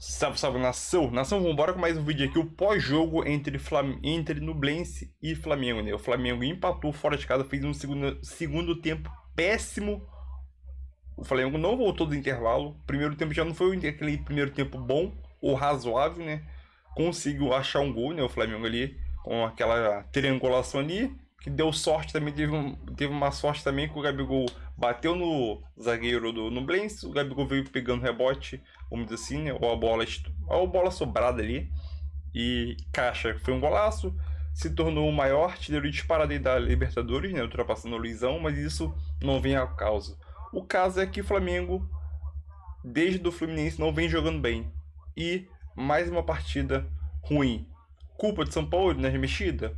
Salve, nação! Nação, vambora com mais um vídeo aqui, o pós-jogo entre Nublense e Flamengo, né? O Flamengo empatou fora de casa, fez um segundo tempo péssimo. O Flamengo não voltou do intervalo. O primeiro tempo já não foi aquele primeiro tempo bom ou razoável, né? Conseguiu achar um gol, né? O Flamengo ali, com aquela triangulação ali, que deu sorte também, teve uma sorte também que o Gabigol bateu no zagueiro do Nublense, o Gabigol veio pegando rebote, vamos dizer assim, né? Ou a bola sobrada ali, e caixa, foi um golaço, se tornou o maior artilheiro disparado da Libertadores, né? Ultrapassando o Luizão, mas isso não vem ao caso. O caso é que o Flamengo, desde o Fluminense, não vem jogando bem, e mais uma partida ruim. Culpa de São Paulo nas mexidas?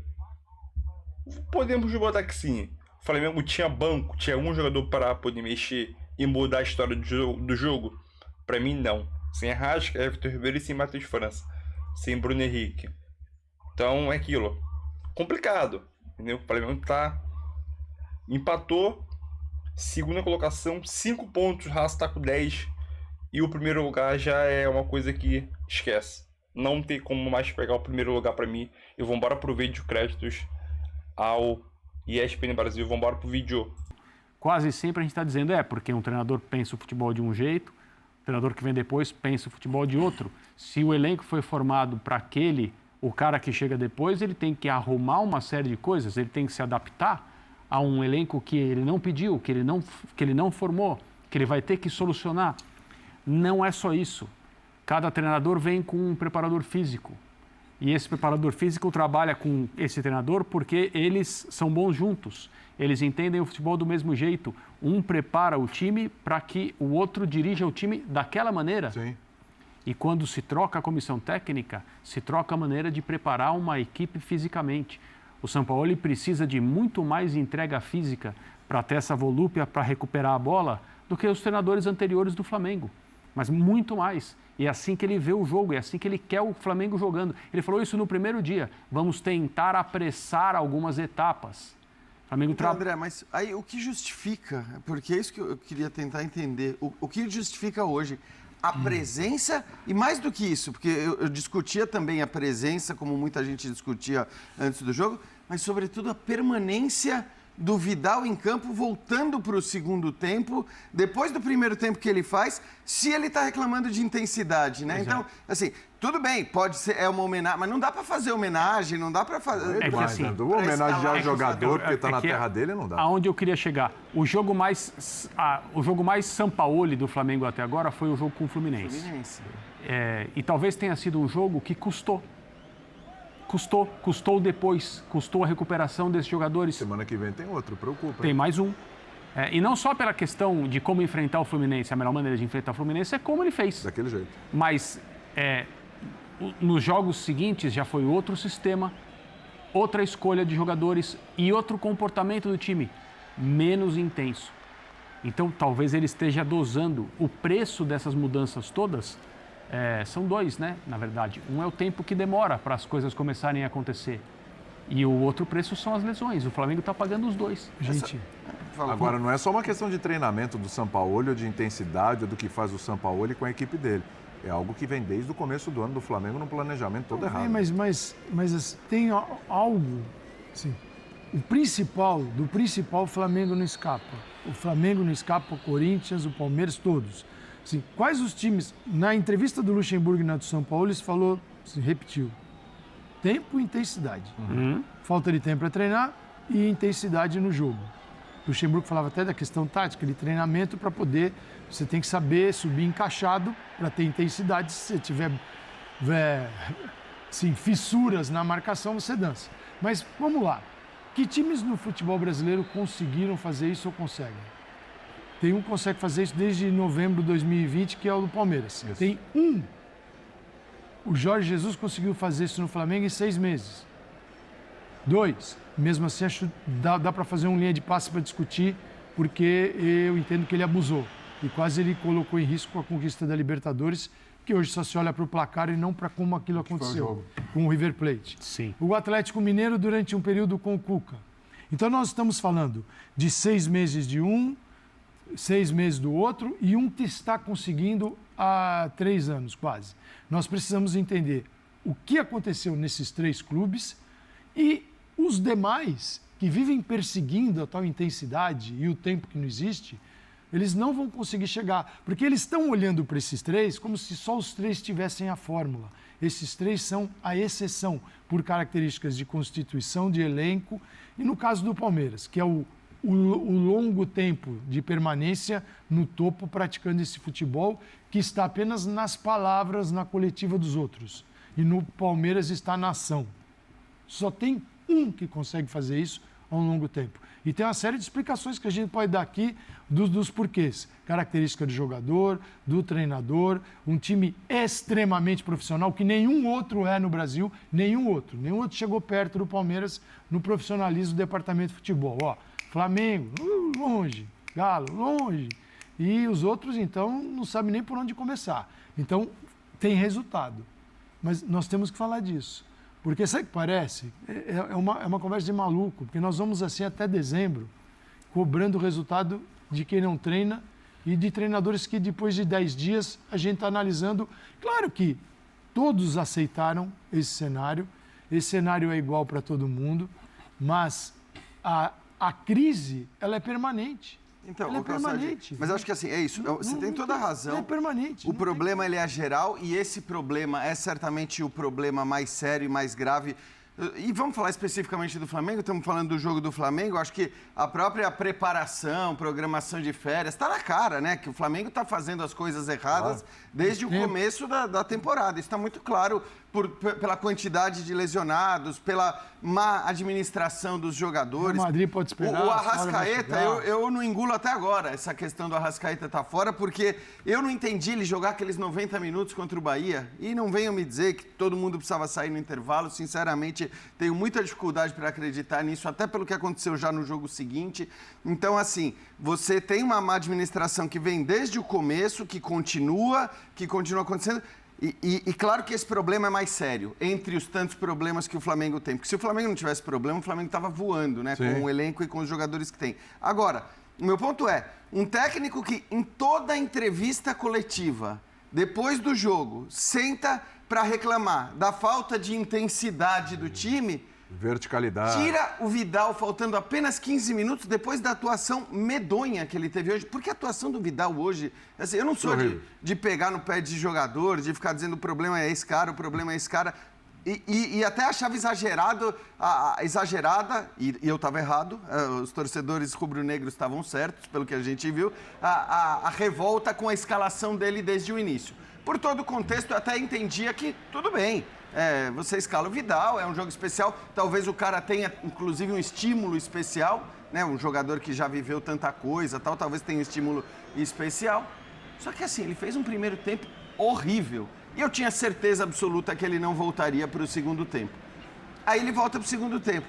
Podemos botar que sim. O Flamengo tinha banco, tinha um jogador para poder mexer e mudar a história do jogo? Para mim, não. Sem Arrasca, Everton Ribeiro e sem Matheus França. Sem Bruno Henrique. Então é aquilo. Complicado. Entendeu? O Flamengo empatou. Segunda colocação, 5 pontos. O Racing tá com 10. E o primeiro lugar já é uma coisa que esquece. Não tem como mais pegar o primeiro lugar para mim. E vamos embora pro vídeo créditos ao ESPN Brasil. Vamos embora pro vídeo. Quase sempre a gente está dizendo, porque um treinador pensa o futebol de um jeito, o treinador que vem depois pensa o futebol de outro. Se o elenco foi formado para o cara que chega depois, ele tem que arrumar uma série de coisas, ele tem que se adaptar a um elenco que ele não pediu, que ele não formou, que ele vai ter que solucionar. Não é só isso. Cada treinador vem com um preparador físico. E esse preparador físico trabalha com esse treinador porque eles são bons juntos. Eles entendem o futebol do mesmo jeito. Um prepara o time para que o outro dirija o time daquela maneira. Sim. E quando se troca a comissão técnica, se troca a maneira de preparar uma equipe fisicamente. O Sampaoli precisa de muito mais entrega física para ter essa volúpia para recuperar a bola do que os treinadores anteriores do Flamengo. Mas muito mais. E é assim que ele vê o jogo, é assim que ele quer o Flamengo jogando. Ele falou isso no primeiro dia. Vamos tentar apressar algumas etapas. Flamengo André, mas aí o que justifica, porque é isso que eu queria tentar entender, o que justifica hoje a presença, e mais do que isso, porque eu discutia também a presença, como muita gente discutia antes do jogo, mas sobretudo a permanência do Vidal em campo, voltando para o segundo tempo, depois do primeiro tempo que ele faz, se ele está reclamando de intensidade, né? Então, assim, tudo bem, pode ser, é uma homenagem, mas não dá para fazer homenagem, não dá para fazer... homenagear o jogador porque está na terra dele, não dá. Aonde eu queria chegar, o jogo mais Sampaoli do Flamengo até agora foi o jogo com o Fluminense. E talvez tenha sido um jogo que custou depois, custou a recuperação desses jogadores. Semana que vem tem outro, preocupa. Tem mais um. E não só pela questão de como enfrentar o Fluminense, a melhor maneira de enfrentar o Fluminense é como ele fez. Daquele jeito. Mas nos jogos seguintes já foi outro sistema, outra escolha de jogadores e outro comportamento do time, menos intenso. Então talvez ele esteja dosando o preço dessas mudanças todas. São dois, né? Na verdade. Um é o tempo que demora para as coisas começarem a acontecer. E o outro preço são as lesões. O Flamengo está pagando os dois. Gente. Agora, não é só uma questão de treinamento do Sampaoli, ou de intensidade, ou do que faz o Sampaoli com a equipe dele. É algo que vem desde o começo do ano do Flamengo no planejamento todo errado. Mas tem algo, assim, do principal, o Flamengo não escapa. O Flamengo não escapa, o Corinthians, o Palmeiras, todos. Assim, quais os times... Na entrevista do Luxemburgo e na do São Paulo, ele falou, assim, repetiu, tempo e intensidade. Falta de tempo para treinar e intensidade no jogo. O Luxemburgo falava até da questão tática, de treinamento para poder... Você tem que saber subir encaixado para ter intensidade. Se você tiver assim, fissuras na marcação, você dança. Mas vamos lá. Que times no futebol brasileiro conseguiram fazer isso ou conseguem? Tem um que consegue fazer isso desde novembro de 2020, que é o do Palmeiras. Isso. Tem um. O Jorge Jesus conseguiu fazer isso no Flamengo em 6 meses. 2. Mesmo assim, acho dá para fazer uma linha de passe para discutir, porque eu entendo que ele abusou. E quase ele colocou em risco a conquista da Libertadores, que hoje só se olha para o placar e não para como aquilo aconteceu com o River Plate. Sim. O Atlético Mineiro durante um período com o Cuca. Então nós estamos falando de 6 meses de um, 6 meses do outro, e um que está conseguindo há 3 anos, quase. Nós precisamos entender o que aconteceu nesses 3 clubes e os demais que vivem perseguindo a tal intensidade e o tempo que não existe, eles não vão conseguir chegar, porque eles estão olhando para esses 3 como se só os 3 tivessem a fórmula. Esses 3 são a exceção, por características de constituição, de elenco, e no caso do Palmeiras, que é o longo tempo de permanência no topo praticando esse futebol que está apenas nas palavras, na coletiva dos outros. E no Palmeiras está na ação. Só tem um que consegue fazer isso a um longo tempo. E tem uma série de explicações que a gente pode dar aqui dos porquês. Característica do jogador, do treinador, um time extremamente profissional, que nenhum outro é no Brasil, nenhum outro chegou perto do Palmeiras no profissionalismo do departamento de futebol. Ó, Flamengo, longe, Galo, longe. E os outros, então, não sabem nem por onde começar. Então, tem resultado. Mas nós temos que falar disso. Porque, sabe o que parece? É uma conversa de maluco, porque nós vamos assim até dezembro, cobrando o resultado de quem não treina e de treinadores que depois de 10 dias a gente está analisando. Claro que todos aceitaram esse cenário é igual para todo mundo, mas a crise, ela é permanente. Então, ela é permanente. Mas acho que assim, é isso. Você tem toda a razão. É permanente. O problema ele é geral e esse problema é certamente o problema mais sério e mais grave. E vamos falar especificamente do Flamengo, estamos falando do jogo do Flamengo, acho que a própria preparação, programação de férias, está na cara, né? Que o Flamengo está fazendo as coisas erradas desde o começo da temporada. Isso está muito claro pela quantidade de lesionados, pela má administração dos jogadores. O Madrid pode esperar. O Arrascaeta, eu não engulo até agora essa questão do Arrascaeta estar fora, porque eu não entendi ele jogar aqueles 90 minutos contra o Bahia. E não venham me dizer que todo mundo precisava sair no intervalo. Sinceramente, tenho muita dificuldade para acreditar nisso, até pelo que aconteceu já no jogo seguinte. Então, assim, você tem uma má administração que vem desde o começo, que continua acontecendo. E claro que esse problema é mais sério, entre os tantos problemas que o Flamengo tem. Porque se o Flamengo não tivesse problema, o Flamengo estava voando, né? Sim. Com o elenco e com os jogadores que tem. Agora, o meu ponto é, um técnico que em toda entrevista coletiva, depois do jogo, senta para reclamar da falta de intensidade do time... Verticalidade. Tira o Vidal faltando apenas 15 minutos depois da atuação medonha que ele teve hoje. Porque a atuação do Vidal hoje... Assim, eu não sou de pegar no pé de jogador, de ficar dizendo o problema é esse cara, o problema é esse cara. E até achava exagerada, e eu estava errado, os torcedores rubro-negros estavam certos, pelo que a gente viu, a revolta com a escalação dele desde o início. Por todo o contexto, eu até entendia que tudo bem. Você escala o Vidal, é um jogo especial. Talvez o cara tenha, inclusive, um estímulo especial, né? Um jogador que já viveu tanta coisa, talvez tenha um estímulo especial. Só que, assim, ele fez um primeiro tempo horrível. E eu tinha certeza absoluta que ele não voltaria para o segundo tempo. Aí ele volta para o segundo tempo.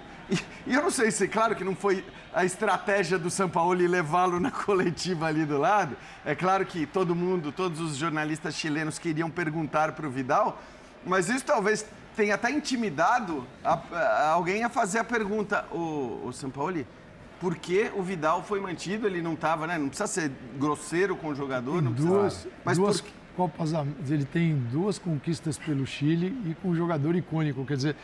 E eu não sei se, claro que não foi a estratégia do Sampaoli levá-lo na coletiva ali do lado. É claro que todos os jornalistas chilenos queriam perguntar para o Vidal, mas isso talvez tenha até intimidado alguém a fazer a pergunta, o Sampaoli, por que o Vidal foi mantido? Ele não estava, né? Não precisa ser grosseiro com o jogador, não precisa. Mas Copas, ele tem 2 conquistas pelo Chile e com um jogador icônico, quer dizer,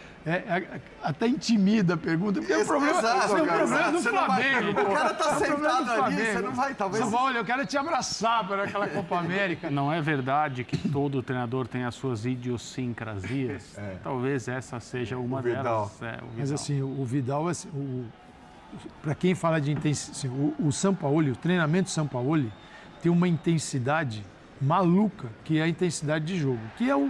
até intimida a pergunta, porque o problema é do Flamengo. O cara tá sentado ali, você não vai, talvez... Olha, eu quero te abraçar para aquela Copa América. Não é verdade que todo treinador tem as suas idiosincrasias? Talvez essa seja uma delas. O Vidal. Mas assim, o Vidal, para quem fala de intensidade, o Sampaoli, o treinamento Sampaoli tem uma intensidade maluca, que é a intensidade de jogo, que é o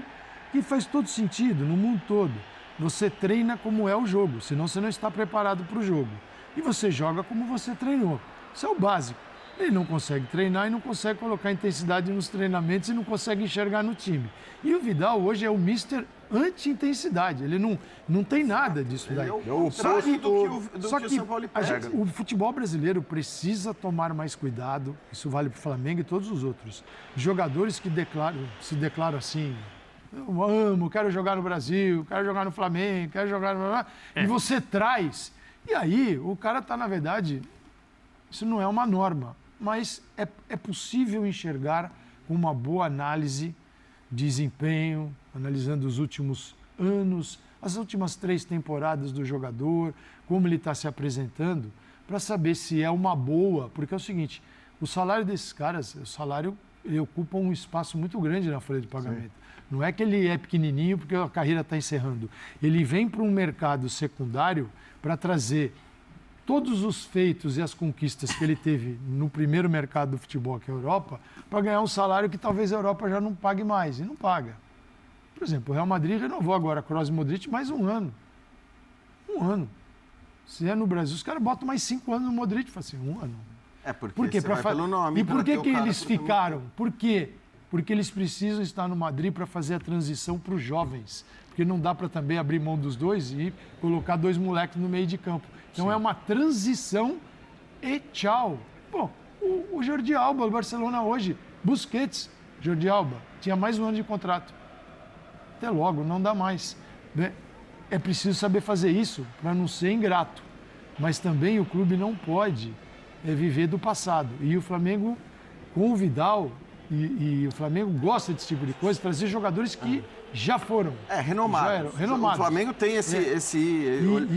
que faz todo sentido no mundo todo. Você treina como é o jogo, senão você não está preparado para o jogo. E você joga como você treinou. Isso é o básico. Ele não consegue treinar e não consegue colocar intensidade nos treinamentos e não consegue enxergar no time. E o Vidal hoje é o mister anti-intensidade. Ele não tem nada disso daí. Só que o São Paulo pega. O futebol brasileiro precisa tomar mais cuidado, isso vale para o Flamengo e todos os outros. Jogadores que se declaram assim, eu amo, quero jogar no Brasil, quero jogar no Flamengo, quero jogar no... E você traz. E aí, o cara está, na verdade, isso não é uma norma, mas é possível enxergar com uma boa análise, desempenho, analisando os últimos anos, as últimas 3 temporadas do jogador, como ele está se apresentando, para saber se é uma boa, porque é o seguinte, o salário desses caras, ele ocupa um espaço muito grande na folha de pagamento. Sim. Não é que ele é pequenininho porque a carreira está encerrando. Ele vem para um mercado secundário para trazer todos os feitos e as conquistas que ele teve no primeiro mercado do futebol, que é a Europa, para ganhar um salário que talvez a Europa já não pague mais, e não paga. Por exemplo, o Real Madrid renovou agora Kroos e Modric mais 1 ano. 1 ano. Se é no Brasil, os caras botam mais 5 anos no Modric, fala assim, 1 ano. Porque por quê? pelo nome. E por que eles ficaram? Por quê? Porque eles precisam estar no Madrid para fazer a transição para os jovens. Porque não dá para também abrir mão dos dois e colocar 2 moleques no meio de campo. Então Sim. É uma transição e tchau. Pô, o Jordi Alba, o Barcelona hoje, Busquets, Jordi Alba, tinha mais 1 ano de contrato. Até logo, não dá mais. Né? É preciso saber fazer isso para não ser ingrato. Mas também o clube não pode viver do passado. E o Flamengo, com o Vidal, e o Flamengo gosta desse tipo de coisa, trazer jogadores que já foram. Renomados. O Flamengo tem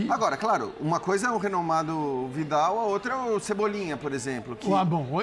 Agora, claro, uma coisa é o renomado Vidal, a outra é o Cebolinha, por exemplo, que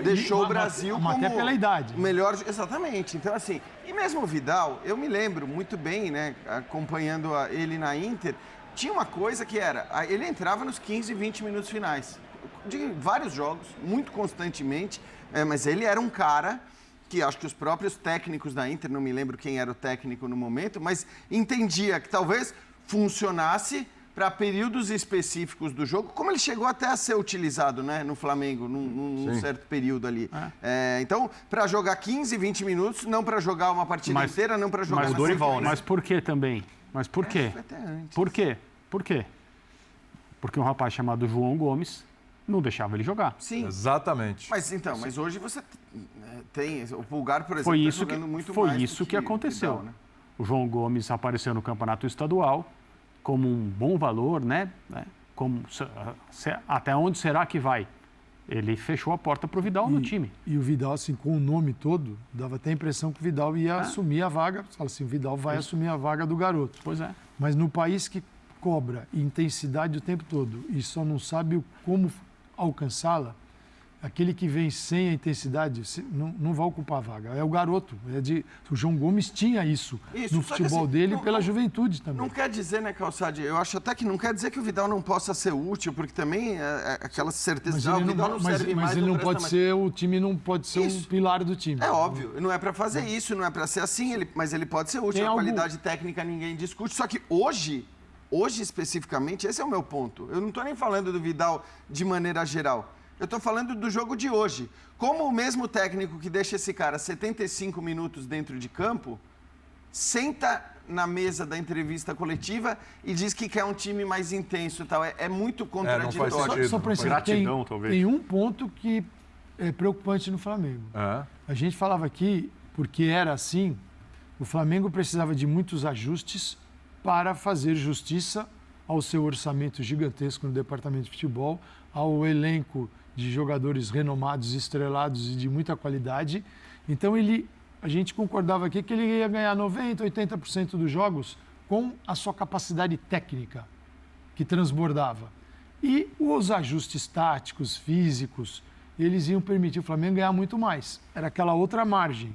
deixou o Brasil como até pela idade. O melhor... Exatamente. Então, assim, e mesmo o Vidal, eu me lembro muito bem, né, acompanhando ele na Inter, tinha uma coisa que era, ele entrava nos 15, 20 minutos finais, de vários jogos, muito constantemente, mas ele era um cara que acho que os próprios técnicos da Inter, não me lembro quem era o técnico no momento, mas entendia que talvez funcionasse para períodos específicos do jogo, como ele chegou até a ser utilizado, né, no Flamengo, num certo período ali. Então, para jogar 15, 20 minutos, não para jogar uma partida inteira, não para jogar... Mas Dorival, né? Mas por que também? Mas por quê? Até antes. Por quê? Por quê? Porque um rapaz chamado João Gomes não deixava ele jogar. Sim. Exatamente. Mas hoje você tem... O Pulgar, por exemplo, foi isso tá jogando muito foi mais isso que aconteceu. Vidal, né? O João Gomes apareceu no campeonato estadual como um bom valor, né? Como, até onde será que vai? Ele fechou a porta para o Vidal no time. E o Vidal, assim, com o nome todo, dava até a impressão que o Vidal ia assumir a vaga. Fala assim, o Vidal vai assumir a vaga do garoto. Pois é. Mas no país que cobra intensidade o tempo todo e só não sabe como alcançá-la, aquele que vem sem a intensidade não vai ocupar a vaga. É o garoto. O João Gomes tinha isso no futebol dele pela juventude também. Não quer dizer, né, Calçade? Eu acho até que não quer dizer que o Vidal não possa ser útil, porque também aquela certeza de o Vidal não serve mais. Mas ele não pode ser, o time não pode ser um pilar do time. É óbvio, não é para fazer isso, não é para ser assim, mas ele pode ser útil. A qualidade técnica ninguém discute, só que hoje especificamente, esse é o meu ponto. Eu não estou nem falando do Vidal de maneira geral. Eu estou falando do jogo de hoje. Como o mesmo técnico que deixa esse cara 75 minutos dentro de campo, senta na mesa da entrevista coletiva e diz que quer um time mais intenso e tal. É muito contraditório. Não faz sentido. Só para gratidão, talvez. Tem um ponto que é preocupante no Flamengo. A gente falava aqui, porque era assim, o Flamengo precisava de muitos ajustes para fazer justiça ao seu orçamento gigantesco no departamento de futebol, ao elenco de jogadores renomados, estrelados e de muita qualidade. Então, a gente concordava aqui que ele ia ganhar 90%, 80% dos jogos com a sua capacidade técnica, que transbordava. E os ajustes táticos, físicos, eles iam permitir o Flamengo ganhar muito mais. Era aquela outra margem.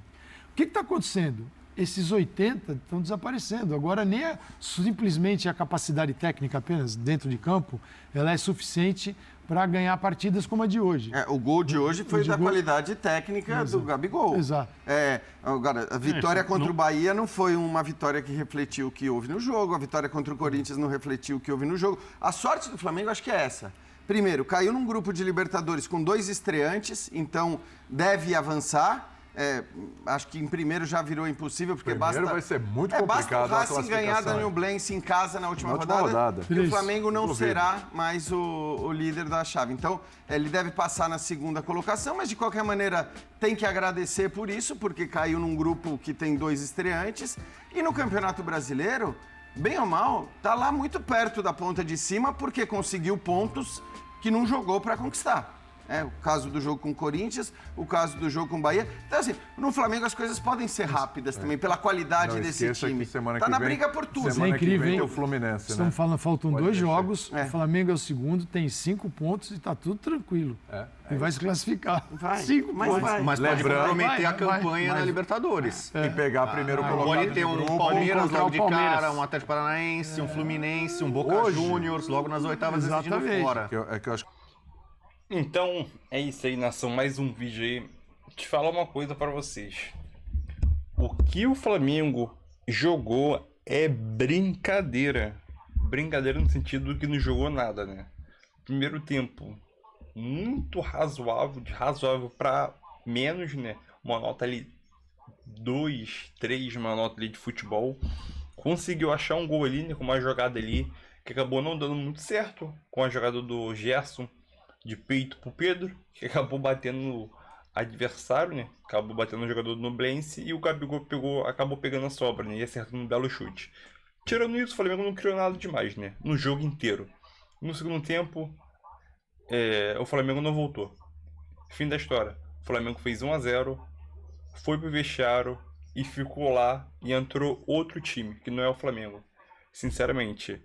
O que está acontecendo? Esses 80 estão desaparecendo. Agora, nem simplesmente a capacidade técnica apenas dentro de campo, ela é suficiente para ganhar partidas como a de hoje. O gol de hoje foi da qualidade técnica do Gabigol. Exato. Agora, a vitória contra o Bahia não foi uma vitória que refletiu o que houve no jogo, a vitória contra o Corinthians não refletiu o que houve no jogo. A sorte do Flamengo, acho que é essa. Primeiro, caiu num grupo de Libertadores com 2 estreantes, então deve avançar. Acho que em primeiro já virou impossível, porque vai ser muito complicado basta o Racing ganhar da Nublense em casa na última rodada. E o Flamengo não será mais o líder da chave. Então, ele deve passar na segunda colocação, mas de qualquer maneira tem que agradecer por isso, porque caiu num grupo que tem 2 estreantes. E no Campeonato Brasileiro, bem ou mal, está lá muito perto da ponta de cima, porque conseguiu pontos que não jogou para conquistar. O caso do jogo com o Corinthians, o caso do jogo com o Bahia. Então, assim, no Flamengo as coisas podem ser rápidas também, pela qualidade Não desse esqueça time. que semana Tá que na vem- briga por tudo. Isso é Semana que incrível, vem hein? tem o Fluminense, Estamos né? falando, faltam Pode 2 mexer. jogos, o Flamengo é o segundo, tem 5 pontos e tá tudo tranquilo. E vai se classificar. Vai, 5 mas pontos. vai. Mas pode Lembrando- comprometer a vai, campanha vai. na Libertadores. E pegar primeiro colocado Pode de ter um grupo. Palmeiras encontrar logo o de Palmeiras. cara, um Atlético Paranaense, um Fluminense, um Boca Hoje. Juniors, logo nas oitavas decidindo Exatamente. fora. Que eu acho que Então, é isso aí, nação. Mais um vídeo aí. Te falar uma coisa pra vocês. O que o Flamengo jogou é brincadeira. Brincadeira no sentido que não jogou nada, né? Primeiro tempo, muito razoável, de razoável pra menos, né? Uma nota ali 2, 3, uma nota ali de futebol. Conseguiu achar um gol ali, né? Com uma jogada ali que acabou não dando muito certo. Com a jogada do Gerson de peito pro Pedro, que acabou batendo no adversário, né? Acabou batendo no jogador do Nublense e o Gabigol acabou pegando a sobra, né? E acertando um belo chute. Tirando isso, o Flamengo não criou nada demais, né? No jogo inteiro. No segundo tempo, o Flamengo não voltou. Fim da história. O Flamengo fez 1-0, foi pro vestiário e ficou lá e entrou outro time, que não é o Flamengo. Sinceramente,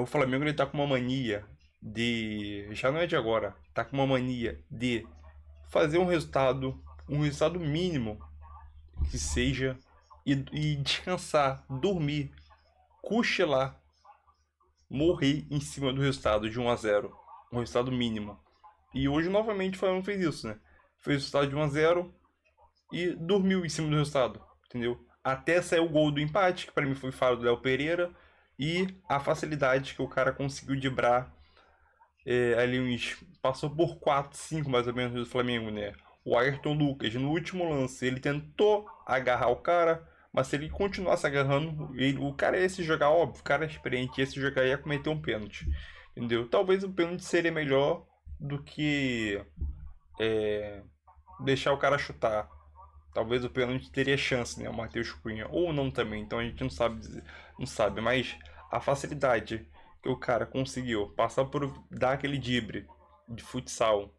o Flamengo ele tá com uma mania de... Já não é de agora. Tá com uma mania de fazer um resultado mínimo que seja e descansar, dormir, cochilar, morrer em cima do resultado de 1-0. Um resultado mínimo. E hoje novamente o Flamengo fez isso, né? Fez o resultado de 1-0 e dormiu em cima do resultado, entendeu? Até sair o gol do empate, que para mim foi falha do Léo Pereira, e a facilidade que o cara conseguiu driblar ali passou por 4, 5 mais ou menos do Flamengo, né? O Ayrton Lucas, no último lance, ele tentou agarrar o cara, mas se ele continuasse agarrando, o cara ia se jogar, óbvio, o cara é experiente, ia se jogar e ia cometer um pênalti, entendeu? Talvez o pênalti seria melhor do que deixar o cara chutar. Talvez o pênalti teria chance, né? O Matheus Cunha, ou não também, então a gente não sabe, mas a facilidade que o cara conseguiu passar por dar aquele drible de futsal.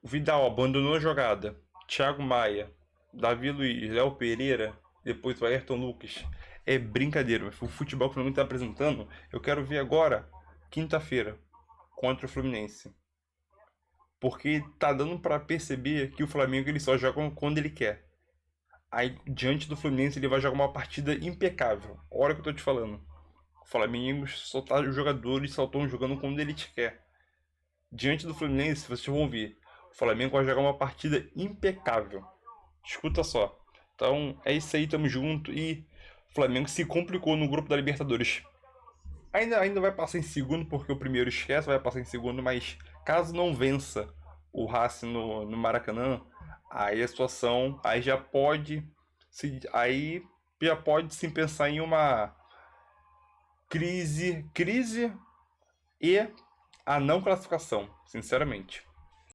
O Vidal abandonou a jogada. Thiago Maia, Davi Luiz, Léo Pereira, depois o Ayrton Lucas. É brincadeira. O futebol que o Flamengo está apresentando, eu quero ver agora, quinta-feira, contra o Fluminense. Porque tá dando para perceber que o Flamengo ele só joga quando ele quer. Aí, diante do Fluminense, ele vai jogar uma partida impecável. Olha o que eu tô te falando. O Flamengo só tá, os jogadores só estão jogando quando ele quer. Diante do Fluminense, vocês vão ver. O Flamengo vai jogar uma partida impecável. Escuta só. Então, é isso aí, tamo junto. E o Flamengo se complicou no grupo da Libertadores. Ainda vai passar em segundo, porque o primeiro esquece, vai passar em segundo, mas caso não vença o Racing no Maracanã, aí a situação já pode sim pensar em uma crise e a não classificação, sinceramente.